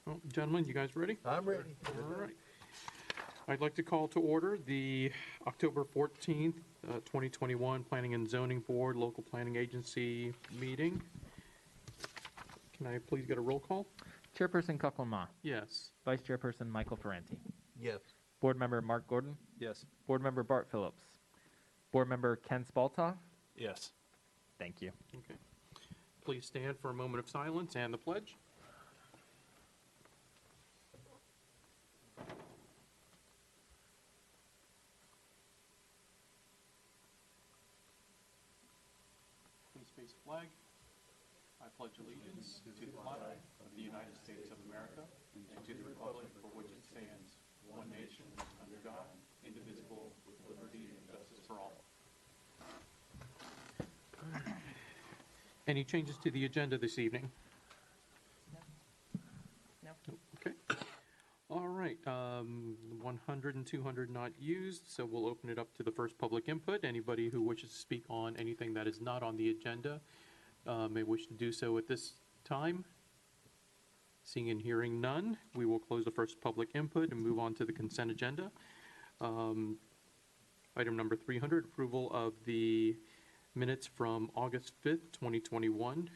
Well, gentlemen, you guys ready? I'm ready. All right. I'd like to call to order the October 14th, 2021 Planning and Zoning Board Local Planning Agency meeting. Can I please get a roll call? Chairperson Coughlin Ma. Yes. Vice Chairperson Michael Ferranti. Yes. Board Member Mark Gordon. Yes. Board Member Bart Phillips. Board Member Ken Spalta. Yes. Thank you. Okay. Please stand for a moment of silence and the pledge. Please face the flag. I pledge allegiance to the flag of the United States of America and to the republic for which it stands, one nation, under God, indivisible, with liberty and justice for all. Any changes to the agenda this evening? No. Okay. All right. 100 and 200 not used, so we'll open it up to the first public input. Anybody who wishes to speak on anything that is not on the agenda may wish to do so at this time. Seeing and hearing none, we will close the first public input and move on to the consent agenda. Item number 300, approval of the minutes from August 5th, 2021.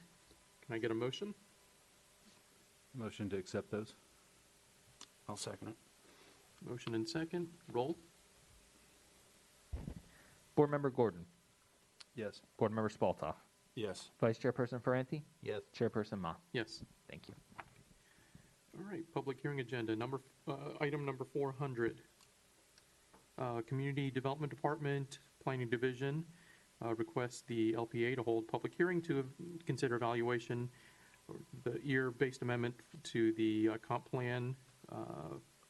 Can I get a motion? Motion to accept those. I'll second it. Motion and second. Roll. Board Member Gordon. Yes. Board Member Spalta. Yes. Vice Chairperson Ferranti. Yes. Chairperson Ma. Yes. Thank you. All right, public hearing agenda, item number 400. Community Development Department, Planning Division, requests the LPA to hold public hearing to consider evaluation, or the year-based amendment to the comp plan.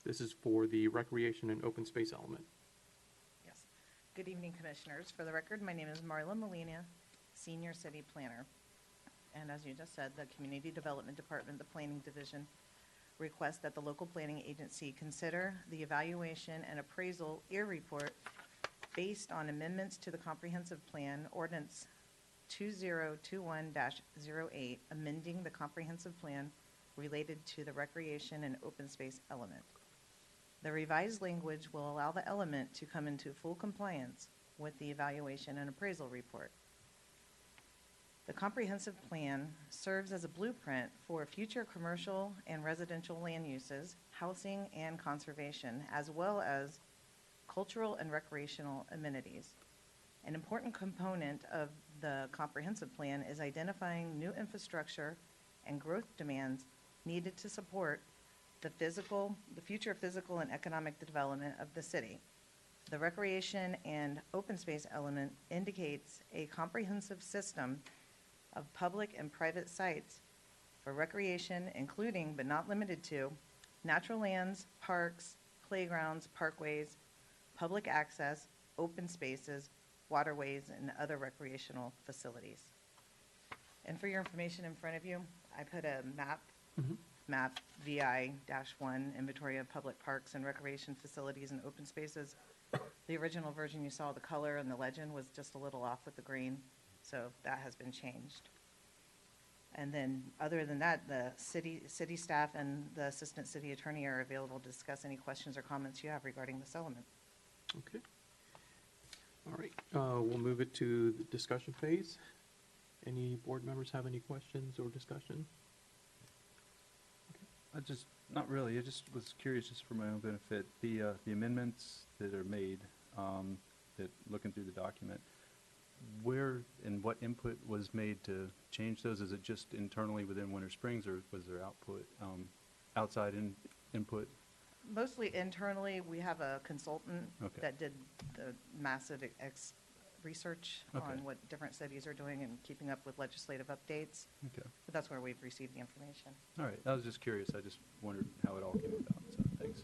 This is for the recreation and open space element. Yes. Good evening, Commissioners. For the record, my name is Marla Molina, Senior City Planner. And as you just said, the Community Development Department, the Planning Division, requests that the local planning agency consider the evaluation and appraisal year report based on amendments to the Comprehensive Plan Ordinance 2021-08, amending the Comprehensive Plan related to the recreation and open space element. The revised language will allow the element to come into full compliance with the evaluation and appraisal report. The comprehensive plan serves as a blueprint for future commercial and residential land uses, housing and conservation, as well as cultural and recreational amenities. An important component of the comprehensive plan is identifying new infrastructure and growth demands needed to support the future physical and economic development of the city. The recreation and open space element indicates a comprehensive system of public and private sites for recreation, including but not limited to natural lands, parks, playgrounds, parkways, public access, open spaces, waterways, and other recreational facilities. And for your information in front of you, I put a map VI-1, inventory of public parks and recreation facilities and open spaces. The original version you saw, the color and the legend was just a little off with the green, so that has been changed. And then other than that, the city staff and the assistant city attorney are available to discuss any questions or comments you have regarding this element. Okay. All right, we'll move it to the discussion phase. Any board members have any questions or discussion? Not really. I just was curious, just for my own benefit, the amendments that are made, that looking through the document, where and what input was made to change those? Is it just internally within Winter Springs, or was there output, outside input? Mostly internally. We have a consultant that did the massive research on what different cities are doing and keeping up with legislative updates. Okay. But that's where we've received the information. All right. I was just curious. I just wondered how it all came about. So thanks.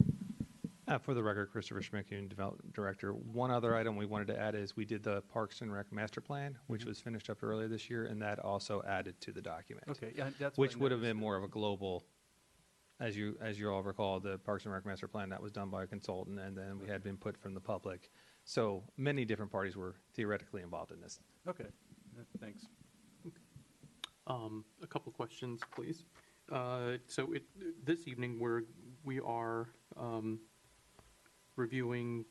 For the record, Christopher Schmidt, Community Development Director. One other item we wanted to add is we did the Parks and Rec Master Plan, which was finished up earlier this year, and that also added to the document. Okay. Yeah, that's which what I would have been noticed. more of a global, as you all recall, the Parks and Rec Master Plan that was done by a consultant, and then we had input from the public. So many different parties were theoretically involved in this. Okay. Thanks. A couple questions, please. This evening, we are reviewing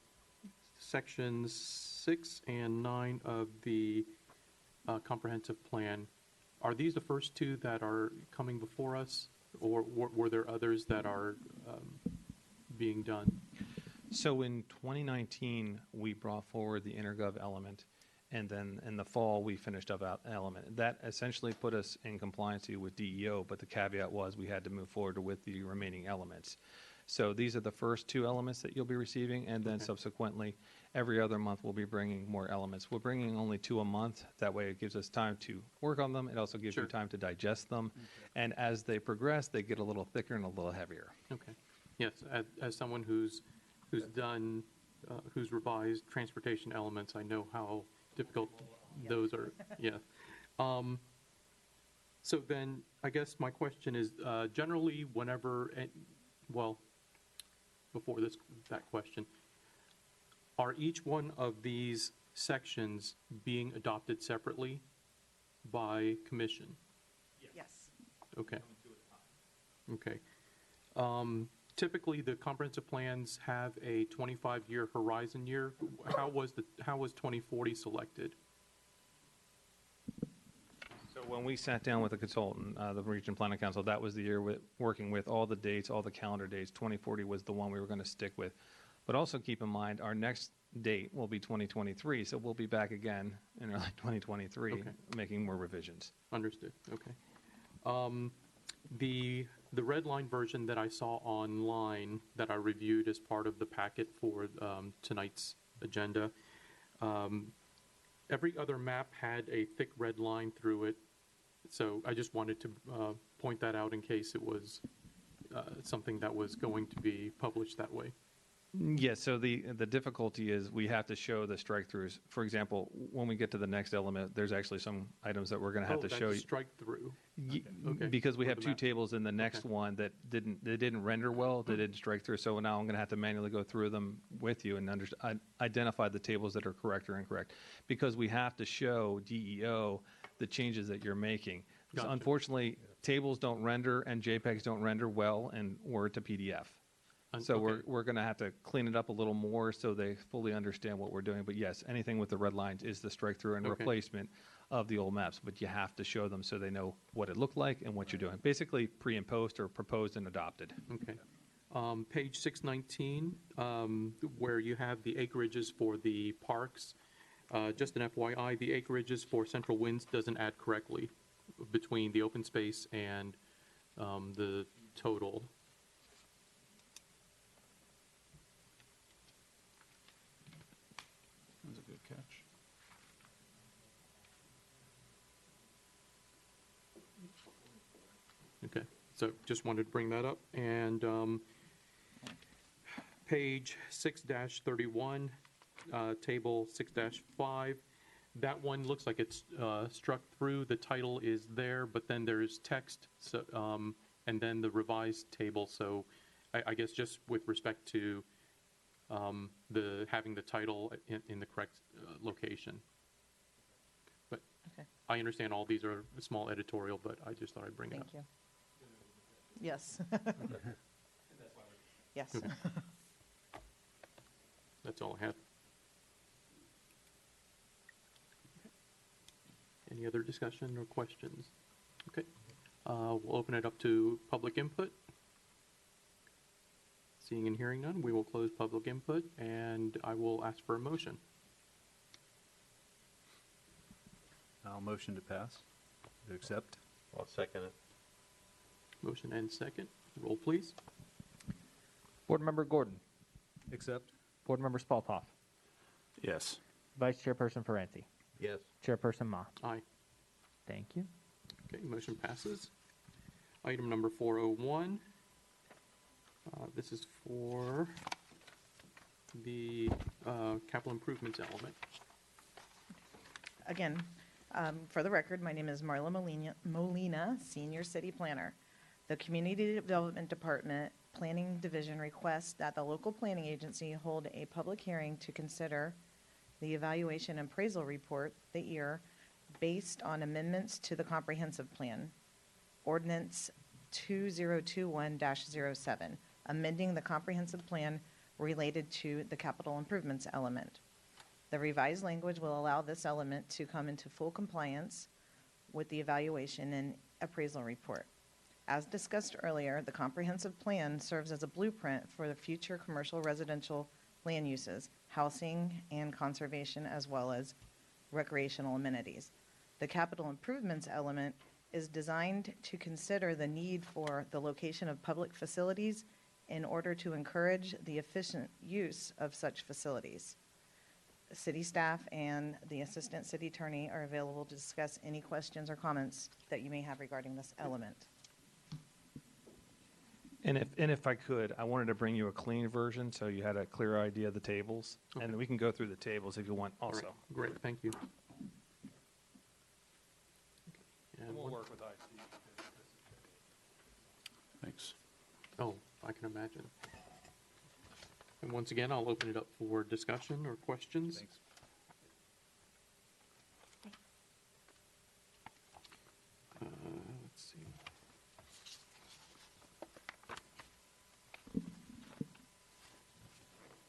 sections 6 and 9 of the comprehensive plan. Are these the first two that are coming before us, or were there others that are being done? So in 2019, we brought forward the intergov element, and then in the fall, we finished up element. That essentially put us in compliance with DEO, but the caveat was we had to move forward with the remaining elements. So these are the first two elements that you'll be receiving, and then Okay. subsequently, every other month, we'll be bringing more elements. We're bringing only 2 a month. That way, it gives us time to work on them. It also gives Sure. you time to digest them. And as they progress, they get a little thicker and a little heavier. Okay. Yes, as someone who's done, who's revised transportation elements, I know how difficult those are. Yeah. So then, I guess my question is, generally, whenever, well, before that question, are each one of these sections being adopted separately by commission? Yes. Okay. Okay. Typically, the comprehensive plans have a 25-year horizon year. How was 2040 selected? So when we sat down with the consultant, the Region Planning Council, that was the year working with all the dates, all the calendar dates. 2040 was the one we were going to stick with. But also keep in mind, our next date will be 2023, so we'll be back again in early 2023, Okay. making more revisions. Understood. Okay. The red line version that I saw online that I reviewed as part of the packet for tonight's agenda, every other map had a thick red line through it. So I just wanted to point that out in case it was something that was going to be published that way. Yeah, so the difficulty is we have to show the strike-throughs. For example, when we get to the next element, there's actually some items that we're going to have to show you. Strike through. Okay. Because we For have the 2 map. tables in the next Okay. one that didn't render well, that didn't strike through. So now I'm going to have to manually go through them with you and identify the tables that are correct or incorrect. Because we have to show DEO the changes that you're making. So Gotcha. unfortunately, tables don't render and JPEGs don't render well in Word to PDF. So Okay. we're going to have to clean it up a little more so they fully understand what we're doing. But yes, anything with the red lines is the strike through and Okay. replacement of the old maps. But you have to show them so they know what it looked like and what you're doing. Basically pre and post or proposed and adopted. Okay. Page 619, where you have the acreages for the parks, just an FYI, the acreages for Central Winds doesn't add correctly between the open space and the total. That's a good catch. Okay, so just wanted to bring that up. And page 6-31, table 6-5, that one looks like it's struck through. The title is there, but then there's text, so, and then the revised table. So I guess just with respect to having the title in the correct location. But Okay. I understand all these are small editorial, but I just thought I'd bring it up. Thank you. Yes. Yes. Okay. That's all I have. Any other discussion or questions? Okay. We'll open it up to public input. Seeing and hearing none, we will close public input, and I will ask for a motion. I'll motion to pass, to accept. I'll second it. Motion and second. Roll, please. Board Member Gordon, Accept. Board Member Spaltoff, Yes. Vice Chairperson Ferranti, Yes. Chairperson Ma. Aye. Thank you. Okay, motion passes. Item number 401. This is for the capital improvements element. Again, for the record, my name is Marla Molina, Senior City Planner. The Community Development Department Planning Division requests that the local planning agency hold a public hearing to consider the evaluation and appraisal report, the EAR, based on amendments to the comprehensive plan, ordinance 2021-07, amending the comprehensive plan related to the capital improvements element. The revised language will allow this element to come into full compliance with the evaluation and appraisal report. As discussed earlier, the comprehensive plan serves as a blueprint for the future commercial residential land uses, housing and conservation, as well as recreational amenities. The capital improvements element is designed to consider the need for the location of public facilities in order to encourage the efficient use of such facilities. City staff and the Assistant City Attorney are available to discuss any questions or comments that you may have regarding this element. And if I could, I wanted to bring you a clean version so you had a clear idea of the tables. Okay. And we can go through the tables if you want All right, also. great, thank you. And We'll one- work with IT. Thanks. Oh, I can imagine. And once again, I'll open it up for discussion or questions. Thanks. Let's see.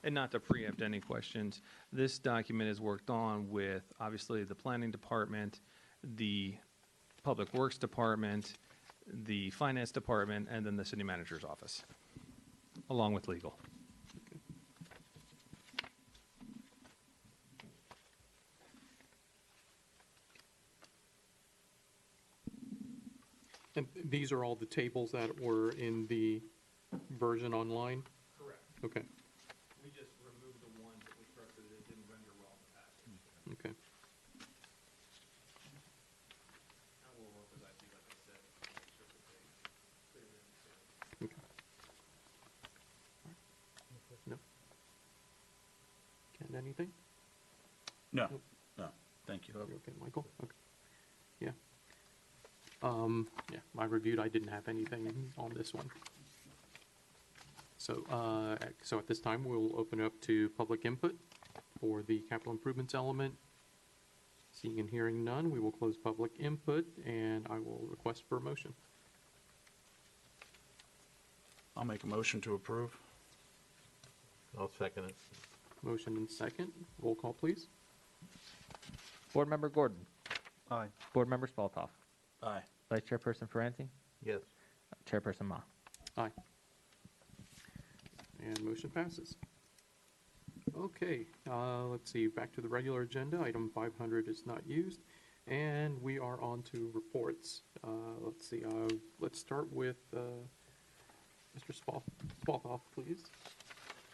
And not to preempt any questions, this document is worked on with, obviously, the planning department, the public works department, the finance department, and then the city manager's office, along with legal. And these are all the tables that were in the version online? Correct. Okay, We just removed the ones that were structured that didn't render well in the past. okay. And we'll work with IT, like I said, to make sure that they clearly understand. Okay. No. Ken, anything? No, Nope. no, thank you. You okay, Michael? Okay. Yeah. Yeah, I reviewed, I didn't have anything on this one. So, so at this time, we'll open it up to public input for the capital improvements element. Seeing and hearing none, we will close public input, and I will request for a motion. I'll make a motion to approve. I'll second it. Motion and second. Roll call, please. Board Member Gordon. Aye. Board Member Spaltoff. Aye. Vice Chairperson Ferranti. Yes. Chairperson Ma. Aye. And motion passes. Okay, let's see, back to the regular agenda. Item 500 is not used. And we are on to reports. Let's see, let's start with Mr. Spaltoff, please.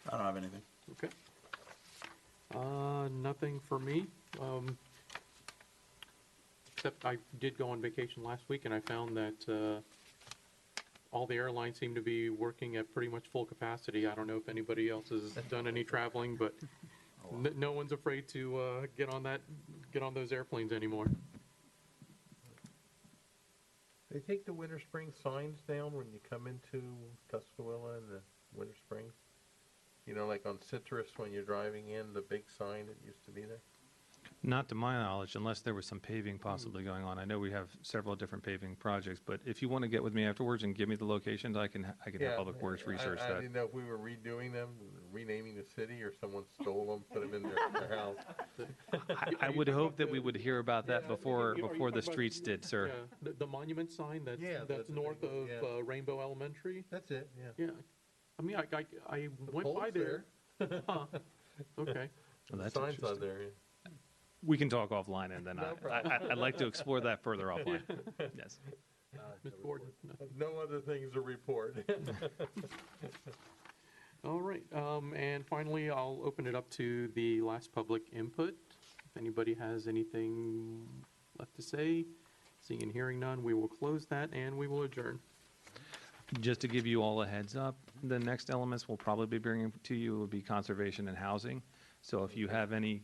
I don't have anything. Okay. Nothing for me. Except I did go on vacation last week, and I found that all the airlines seem to be working at pretty much full capacity. I don't know if anybody else has done any traveling, but no one's afraid to get on those airplanes anymore. They take the winter spring signs down when you come into Tuskawilla in the winter spring? You know, like on Citrus when you're driving in, the big sign that used to be there? Not to my knowledge, unless there was some paving possibly going on. I know we have several different paving projects, but if you want to get with me afterwards and give me the locations, I can have Public Works research I that. didn't know if we were redoing them, renaming the city, or someone stole them, put them in their house. I would hope that we would hear about that Yeah, before are you the talking streets about- did, sir. Yeah, the monument sign that's Yeah, that's the north big one, of yeah. Rainbow Elementary? That's it, yeah. Yeah. I mean, I went by pole's there. Huh. Okay. Well, The that's sign's on interesting. there, yeah. We can talk offline, and then No problem. I'd like to explore that further offline. Yes. Ms. Gordon? No. No other things to report. All right, and finally, I'll open it up to the last public input. If anybody has anything left to say, seeing and hearing none, we will close that and we will adjourn. Just to give you all a heads up, the next elements we'll probably be bringing to you will be conservation and housing. So if you have any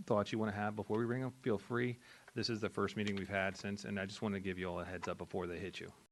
thoughts you want to have before we bring them, feel free. This is the first meeting we've had since, and I just want to give you all a heads up before they hit you.